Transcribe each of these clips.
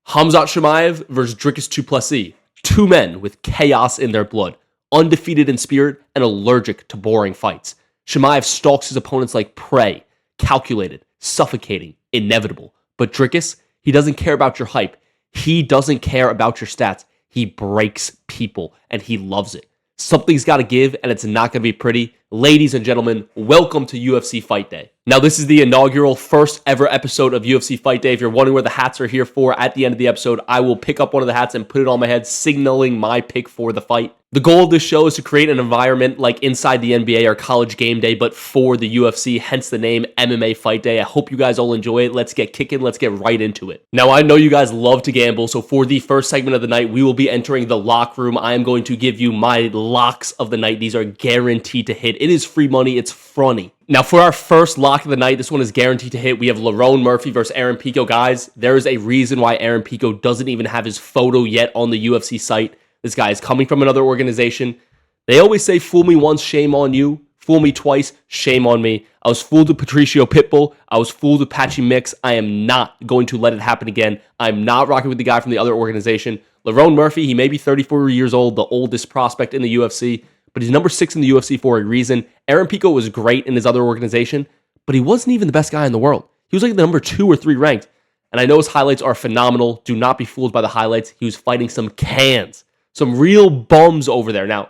Khamzat Chimaev versus Dricus to Plessis. Two men with chaos in their blood, undefeated in spirit and allergic to boring fights. Chimaev stalks his opponents like prey, calculated, suffocating, inevitable. But Dricus, he doesn't care about your hype. He doesn't care about your stats. He breaks people, and he loves it. Something's got to give, and it's not going to be pretty. Ladies and gentlemen, welcome to UFC Fight Day. Now, this is the inaugural first ever episode of UFC Fight Day. If you're wondering what the hats are here for, at the end of the episode, I will pick up one of the hats and put it on my head, signaling my pick for the fight. The goal of this show is to create an environment like inside the NBA or college game day, but for the UFC, hence the name MMA Fight Day. I hope you guys all enjoy it. Let's get kicking. Let's get right into it. Now, I know you guys love to gamble, so for the first segment of the night, we will be entering the lock room. I am going to give you my locks of the night. These are guaranteed to hit. It is free money. It's funny. Now, for our first lock of the night, this one is guaranteed to hit. We have Lerone Murphy versus Aaron Pico. Guys, there is a reason why Aaron Pico doesn't even have his photo yet on the UFC site. This guy is coming from another organization. They always say, fool me once, shame on you. Fool me twice, shame on me. I was fooled with Patricio Pitbull. I was fooled with Patchy Mix. I am not going to let it happen again. I'm not rocking with the guy from the other organization. Lerone Murphy, he may be 34 years old, the oldest prospect in the UFC, but he's number 6 in the UFC for a reason. Aaron Pico was great in his other organization, but he wasn't even the best guy in the world. He was like the number 2 or 3 ranked, and I know his highlights are phenomenal. Do not be fooled by the highlights. He was fighting some cans. Some real bums over there. Now,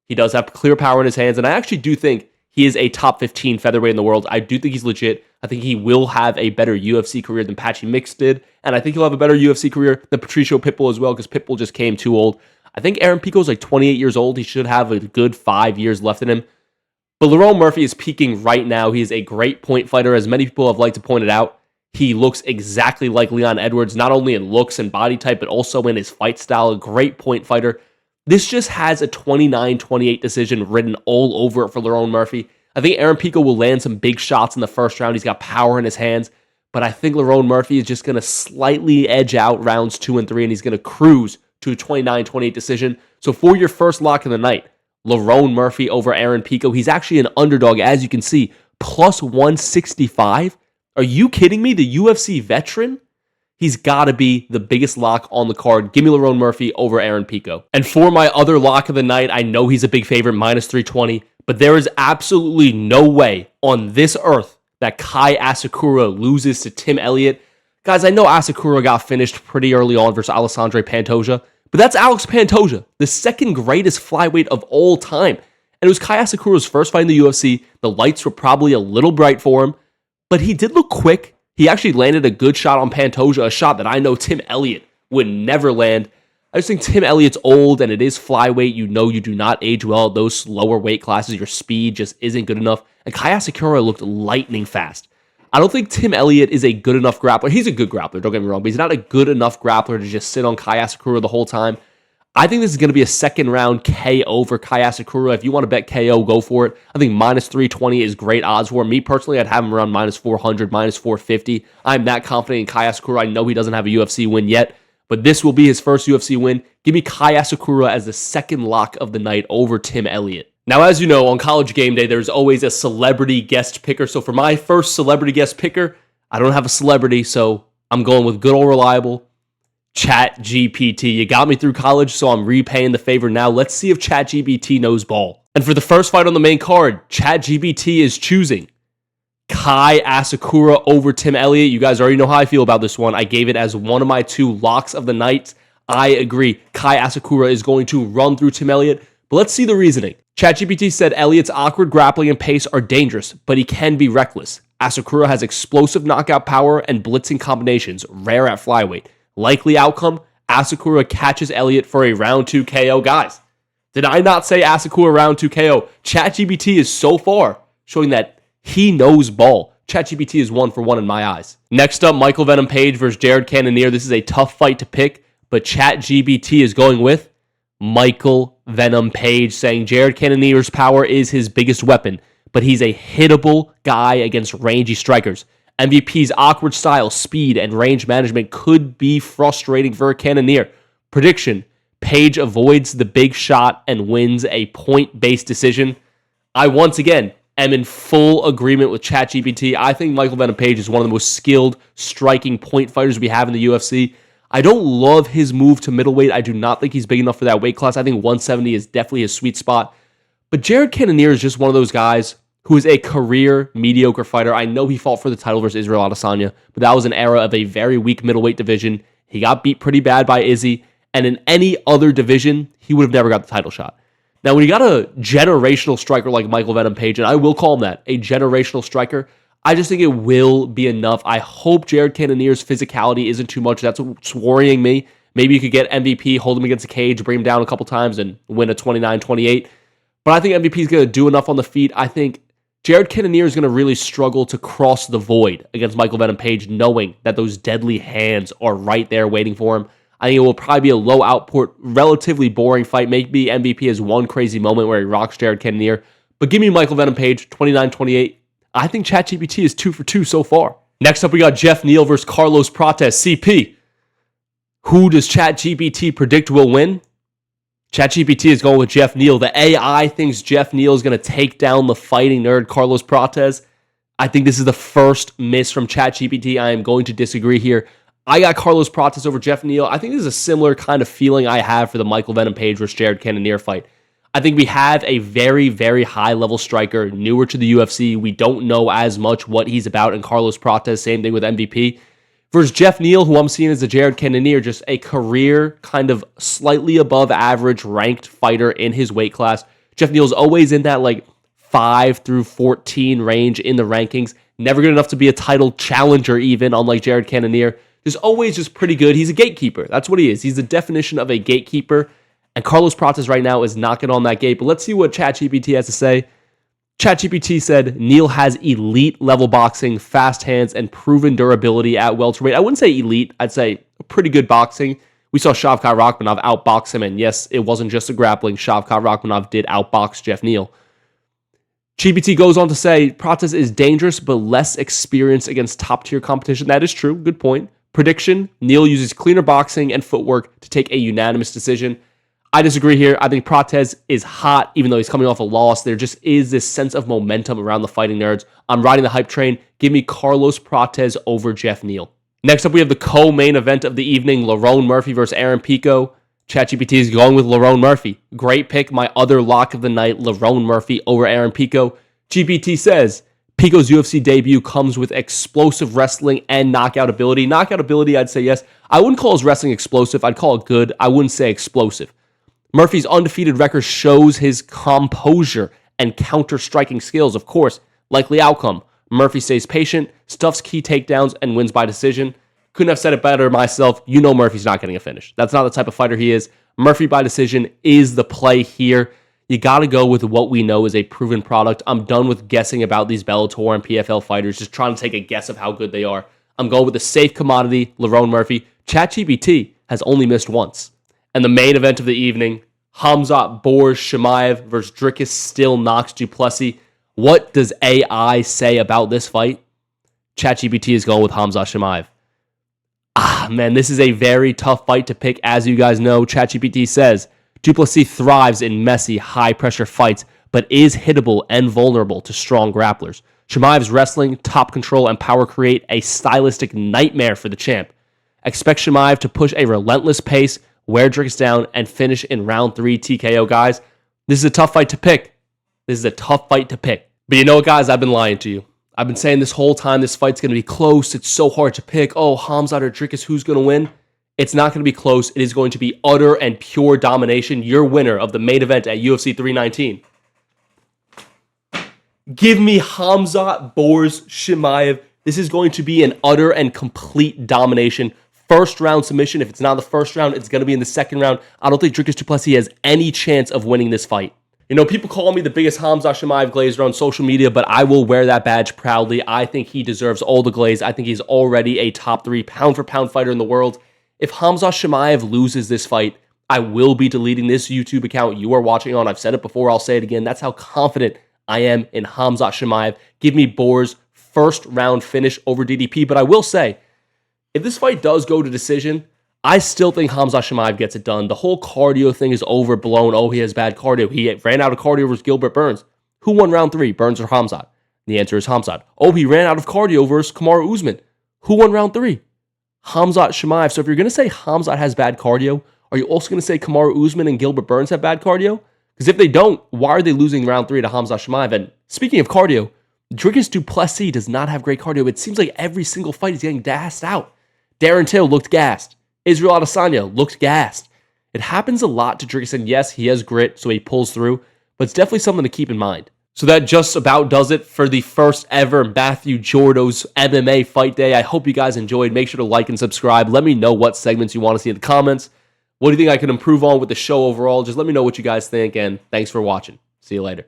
he does have clear power in his hands, and I actually do think he is a top 15 featherweight in the world. I do think he's legit. I think he will have a better UFC career than Patchy Mix did, and I think he'll have a better UFC career than Patricio Pitbull as well, because Pitbull just came too old. I think Aaron Pico is like 28 years old. He should have a good 5 years left in him. But Lerone Murphy is peaking right now. He is a great point fighter, as many people have liked to point it out. He looks exactly like Leon Edwards, not only in looks and body type, but also in his fight style. A great point fighter. This just has a 29-28 decision written all over it for Lerone Murphy. I think Aaron Pico will land some big shots in the first round. He's got power in his hands. But I think Lerone Murphy is just going to slightly edge out rounds 2 and 3, and he's going to cruise to a 29-28 decision. So for your first lock of the night, Lerone Murphy over Aaron Pico. He's actually an underdog, as you can see, plus 165. Are you kidding me? The UFC veteran? He's got to be the biggest lock on the card. Give me Lerone Murphy over Aaron Pico. And for my other lock of the night, I know he's a big favorite, minus 320, but there is absolutely no way on this earth that Kai Asakura loses to Tim Elliot. Guys, I know Asakura got finished pretty early on versus Alessandro Pantoja, but that's Alex Pantoja, the second greatest flyweight of all time. And it was Kai Asakura's first fight in the UFC. The lights were probably a little bright for him, but he did look quick. He actually landed a good shot on Pantoja, a shot that I know Tim Elliot would never land. I just think Tim Elliott's old, and it is flyweight. You know you do not age well at those lower weight classes. Your speed just isn't good enough. And Kai Asakura looked lightning fast. I don't think Tim Elliot is a good enough grappler. He's a good grappler, don't get me wrong, but he's not a good enough grappler to just sit on Kai Asakura the whole time. I think this is going to be a second round KO for Kai Asakura. If you want to bet KO, go for it. I think minus 320 is great odds for him. Me personally, I'd have him around minus 400, minus 450. I'm that confident in Kai Asakura. I know he doesn't have a UFC win yet, but this will be his first UFC win. Give me Kai Asakura as the second lock of the night over Tim Elliot. Now, as you know, on College Game Day, there's always a celebrity guest picker. So for my first celebrity guest picker, I don't have a celebrity, so I'm going with good old reliable ChatGPT. You got me through college, so I'm repaying the favor now. Let's see if ChatGPT knows ball. And for the first fight on the main card, ChatGPT is choosing Kai Asakura over Tim Elliot. You guys already know how I feel about this one. I gave it as one of my 2 locks of the night. I agree. Kai Asakura is going to run through Tim Elliot, but let's see the reasoning. ChatGPT said Elliott's awkward grappling and pace are dangerous, but he can be reckless. Asakura has explosive knockout power and blitzing combinations, rare at flyweight. Likely outcome, Asakura catches Elliott for a round 2 KO. Guys, did I not say Asakura round 2 KO? ChatGPT is so far showing that he knows ball. ChatGPT is 1 for 1 in my eyes. Next up, Michael Venom Page versus Jared Cannonier. This is a tough fight to pick, but ChatGPT is going with Michael Venom Page, saying Jared Cannonier's power is his biggest weapon, but he's a hittable guy against rangy strikers. MVP's awkward style, speed, and range management could be frustrating for a Cannonier. Prediction, Page avoids the big shot and wins a point-based decision. I once again am in full agreement with ChatGPT. I think Michael Venom Page is one of the most skilled striking point fighters we have in the UFC. I don't love his move to middleweight. I do not think he's big enough for that weight class. I think 170 is definitely his sweet spot. But Jared Cannonier is just one of those guys who is a career mediocre fighter. I know he fought for the title versus Israel Adesanya, but that was an era of a very weak middleweight division. He got beat pretty bad by Izzy, and in any other division, he would have never got the title shot. Now, when you got a generational striker like Michael Venom Page, and I will call him that, a generational striker, I just think it will be enough. I hope Jared Cannonier's physicality isn't too much. That's what's worrying me. Maybe you could get MVP, hold him against a cage, bring him down a couple times, and win a 29-28. But I think MVP is going to do enough on the feet. I think Jared Cannonier is going to really struggle to cross the void against Michael Venom Page, knowing that those deadly hands are right there waiting for him. I think it will probably be a low output, relatively boring fight. Maybe MVP has one crazy moment where he rocks Jared Cannonier. But give me Michael Venom Page, 29-28. I think ChatGPT is 2 for 2 so far. Next up, we got Jeff Neal versus Carlos Prates. CP. Who does ChatGPT predict will win? ChatGPT is going with Jeff Neal. The AI thinks Jeff Neal is going to take down the fighting nerd Carlos Prates. I think this is the first miss from ChatGPT. I am going to disagree here. I got Carlos Prates over Jeff Neal. I think this is a similar kind of feeling I have for the Michael Venom Page versus Jared Cannonier fight. I think we have a very, very high-level striker, newer to the UFC. We don't know as much what he's about in Carlos Prates. Same thing with MVP. Versus Jeff Neal, who I'm seeing as a Jared Cannonier, just a career kind of slightly above average ranked fighter in his weight class. Jeff Neal's always in that like 5 through 14 range in the rankings. Never good enough to be a title challenger even, unlike Jared Cannonier. Just always just pretty good. He's a gatekeeper. That's what he is. He's the definition of a gatekeeper. And Carlos Prates right now is knocking on that gate. But let's see what ChatGPT has to say. ChatGPT said Neal has elite level boxing, fast hands, and proven durability at welterweight. I wouldn't say elite. I'd say pretty good boxing. We saw Shavkat Rakhmonov outbox him. And yes, it wasn't just a grappling. Shavkat Rakhmonov did outbox Jeff Neal. GPT goes on to say Prates is dangerous but less experienced against top-tier competition. That is true. Good point. Prediction, Neal uses cleaner boxing and footwork to take a unanimous decision. I disagree here. I think Prates is hot, even though he's coming off a loss. There just is this sense of momentum around the fighting nerds. I'm riding the hype train. Give me Carlos Prates over Jeff Neal. Next up, we have the co-main event of the evening, Lerone Murphy versus Aaron Pico. ChatGPT is going with Lerone Murphy. Great pick. My other lock of the night, Lerone Murphy over Aaron Pico. GPT says, Pico's UFC debut comes with explosive wrestling and knockout ability. Knockout ability, I'd say yes. I wouldn't call his wrestling explosive. I'd call it good. I wouldn't say explosive. Murphy's undefeated record shows his composure and counter-striking skills. Of course, likely outcome. Murphy stays patient, stuffs key takedowns, and wins by decision. Couldn't have said it better myself. You know Murphy's not getting a finish. That's not the type of fighter he is. Murphy by decision is the play here. You got to go with what we know is a proven product. I'm done with guessing about these Bellator and PFL fighters, just trying to take a guess of how good they are. I'm going with the safe commodity, Lerone Murphy. ChatGPT has only missed once. And the main event of the evening, Khamzat Chimaev versus Dricus still knocks Duplessis. What does AI say about this fight? ChatGPT is going with Khamzat Chimaev. Man, this is a very tough fight to pick. As you guys know, ChatGPT says Duplessis thrives in messy, high-pressure fights, but is hittable and vulnerable to strong grapplers. Chimaev's wrestling, top control, and power create a stylistic nightmare for the champ. Expect Chimaev to push a relentless pace, wear Dricus down, and finish in round 3 TKO, guys. This is a tough fight to pick. But you know what, guys? I've been lying to you. I've been saying this whole time this fight's going to be close. It's so hard to pick. Oh, Khamzat or Dricus, who's going to win? It's not going to be close. It is going to be utter and pure domination. Your winner of the main event at UFC 319. Give me Khamzat Chimaev. This is going to be an utter and complete domination. First round submission. If it's not the first round, it's going to be in the second round. I don't think Dricus Duplessis has any chance of winning this fight. You know, people call me the biggest Khamzat Chimaev glazer on social media, but I will wear that badge proudly. I think he deserves all the glaze. I think he's already a top 3 pound-for-pound fighter in the world. If Khamzat Chimaev loses this fight, I will be deleting this YouTube account you are watching on. I've said it before. I'll say it again. That's how confident I am in Khamzat Chimaev. Give me Boer's first round finish over DDP. But I will say, if this fight does go to decision, I still think Khamzat Chimaev gets it done. The whole cardio thing is overblown. Oh, he has bad cardio. He ran out of cardio versus Gilbert Burns. Who won round 3, Burns or Khamzat? The answer is Khamzat. Oh, he ran out of cardio versus Kamaru Usman. Who won round 3? Khamzat Chimaev. So if you're going to say Khamzat has bad cardio, are you also going to say Kamaru Usman and Gilbert Burns have bad cardio? Because if they don't, why are they losing round 3 to Khamzat Chimaev? And speaking of cardio, Dricus Dupreis does not have great cardio. It seems like every single fight he's getting gassed out. Darren Till looked gassed. Israel Adesanya looked gassed. It happens a lot to Dricus, and yes, he has grit, so he pulls through, but it's definitely something to keep in mind. So that just about does it for the first ever Matthew Jordo's MMA Fight Day. I hope you guys enjoyed. Make sure to like and subscribe. Let me know what segments you want to see in the comments. What do you think I can improve on with the show overall? Just let me know what you guys think, and thanks for watching. See you later.